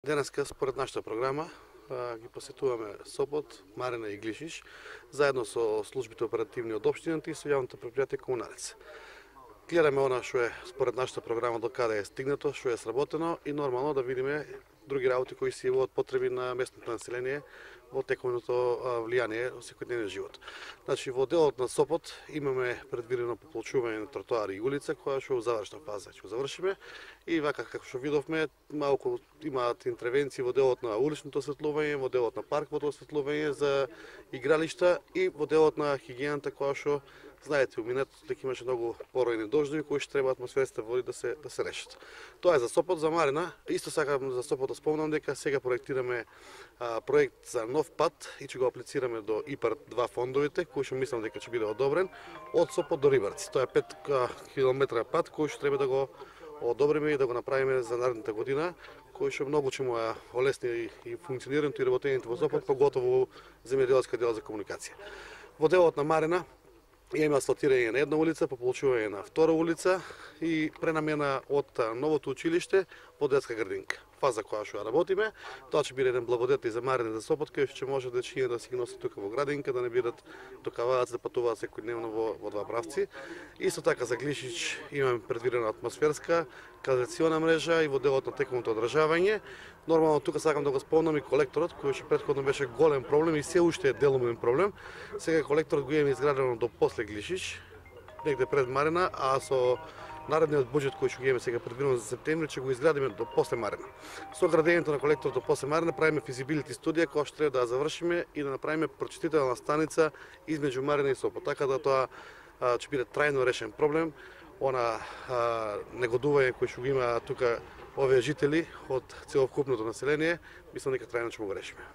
Денеска, според нашата програма, ги посетуваме Сопот, Марина и Глишиш, заедно со службите оперативни од општината и со јавното предпријатие Комуналец. Гледаме она што е според нашата програма до каде е стигнато, што е сработено и нормално да видиме други работи кои се јавуваат потреби на местното население во тековното влијание во секојдневниот живот. Значи во делот на Сопот имаме предвидено пополчување на тротоари и улица која што е во завршна фаза, ќе завршиме и вака како што видовме малку имаат интервенции во делот на уличното осветлување, во делот на парковото осветлување за игралишта и во делот на хигиената која што знаете, у минатото дека имаше многу поројни дождови кои што треба атмосферските води да се решат. Тоа е за Сопот, за Марина. Исто сакам за Сопот да спомнам дека сега проектираме проект за нов пат и ќе го аплицираме до ИПАР 2 фондовите, кој што мислам дека ќе биде одобрен од Сопот до Рибарци. Тоа е 5 километра пат кој што треба да го одобриме и да го направиме за наредната година, кој што многу ќе му олесни и функционирањето и работењето во Сопот, поготово земјоделска дел за комуникација. Во делот на Марина има асфалтирање на една улица, пополчување на втора улица и пренамена од новото училиште во детска градинка. Фаза која што работиме, тоа ќе биде еден благодет и за Марина и за Сопот, кај што ќе може дечиња да си ги носат тука во градинка, да не бидат докаваат да патуваат секојдневно во два правци. Исто така за Глишич имаме предвидена атмосферска канализациона мрежа и во делот на тековното одржавање. Нормално тука сакам да го спомнам и колекторот, кој што претходно беше голем проблем и се уште е делумен проблем. Сега колекторот го имаме изградено до после Глишич, негде пред Марина, а со наредниот буџет кој што го имаме сега предвидено за септември ќе го изградиме до после Марина. Со градењето на колекторот до после Марина правиме физибилити студија која што треба да ја завршиме и да направиме прочистителна станица измеѓу Марина и Сопот, така да тоа ќе биде трајно решен проблем. Она негодување кој што го има тука овие жители од целокупното население, мислам дека трајно ќе го решиме.